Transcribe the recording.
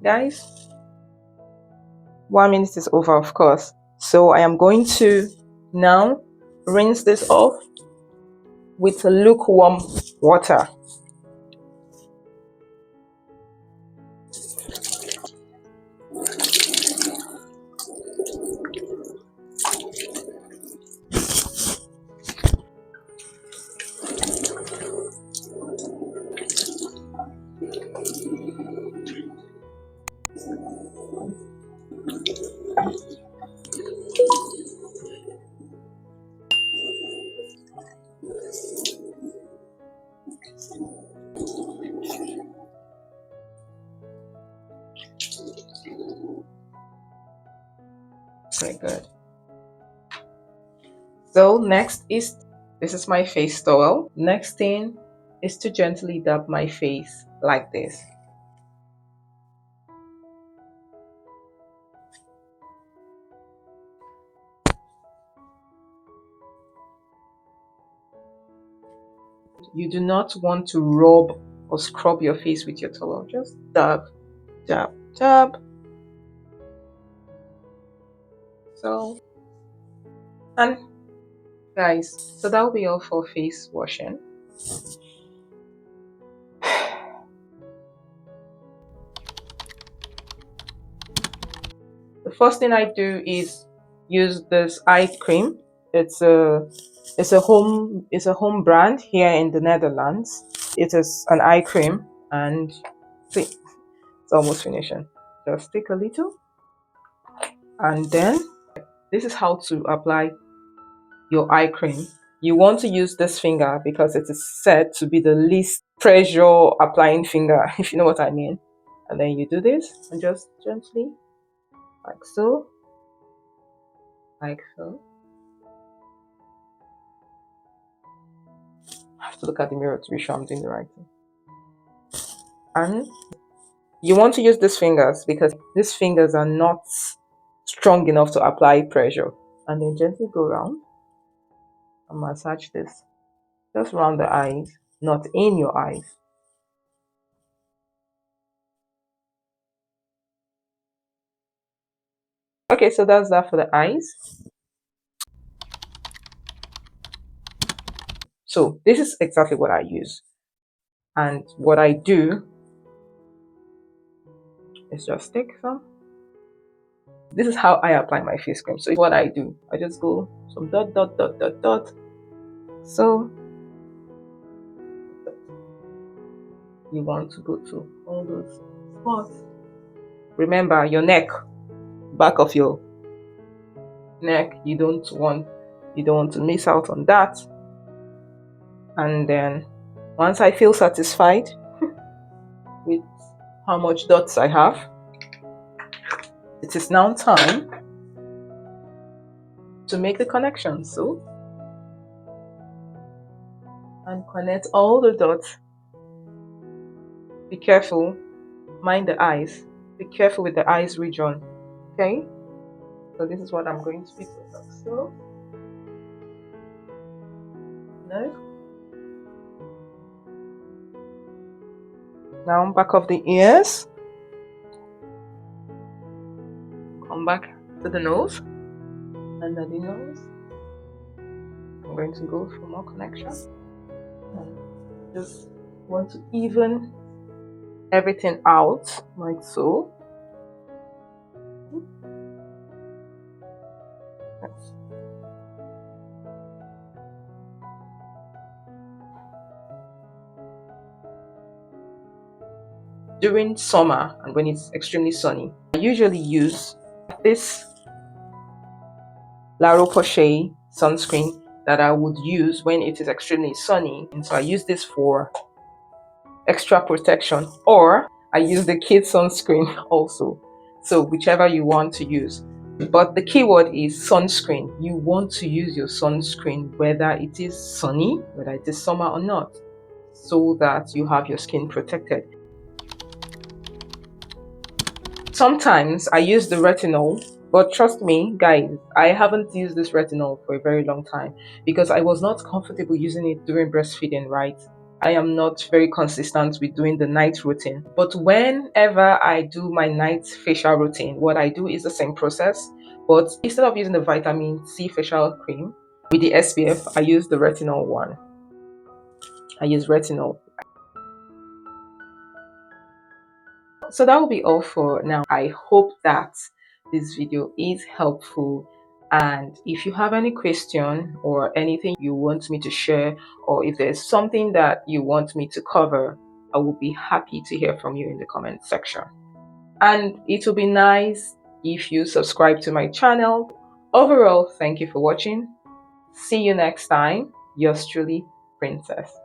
Guys, 1 minute is over, of course. So I am going to now rinse this off with lukewarm water. Very good. So next is, this is my face towel. Next thing is to gently dab my face like this. You do not want to rub or scrub your face with your towel. Just dab, dab, dab. So, and guys, so that will be all for face washing. The first thing I do is use this eye cream. It's a home brand here in the Netherlands. It is an eye cream, and see, it's almost finishing. Just take a little, and then this is how to apply your eye cream. You want to use this finger because it is said to be the least pressure applying finger, if you know what I mean. And then you do this and just gently, like so, like so. I have to look at the mirror to be sure I'm doing the right thing. And you want to use these fingers because these fingers are not strong enough to apply pressure. And then gently go around and massage this just around the eyes, not in your eyes. Okay, so that's that for the eyes. So this is exactly what I use. And what I do is just take some. This is how I apply my face cream. So what I do, I just go some dot, dot, dot, dot, dot. So you want to go to all those spots. Remember your neck, back of your neck. You don't want to miss out on that. And then once I feel satisfied with how much dots I have, it is now time to make the connection. So, and connect all the dots. Be careful, mind the eyes. Be careful with the eyes region. Okay? So this is what I'm going to be doing. So, no. Now back of the ears. Come back to the nose. Under the nose. I'm going to go for more connection. And just want to even everything out like so. During summer and when it's extremely sunny, I usually use this La Roche-Posay sunscreen that I would use when it is extremely sunny, and so I use this for extra protection, or I use the kids sunscreen also. So whichever you want to use. But the keyword is sunscreen. You want to use your sunscreen whether it is sunny, whether it is summer or not, so that you have your skin protected. Sometimes I use the retinol, but trust me, guys, I haven't used this retinol for a very long time because I was not comfortable using it during breastfeeding, right? I am not very consistent with doing the night routine. But whenever I do my night facial routine, what I do is the same process. But instead of using the vitamin C facial cream with the SPF, I use the retinol one. I use retinol. So that will be all for now. I hope that this video is helpful, and if you have any question or anything you want me to share, or if there's something that you want me to cover, I will be happy to hear from you in the comment section. And it will be nice if you subscribe to my channel. Overall, thank you for watching. See you next time. Yours truly, Princess.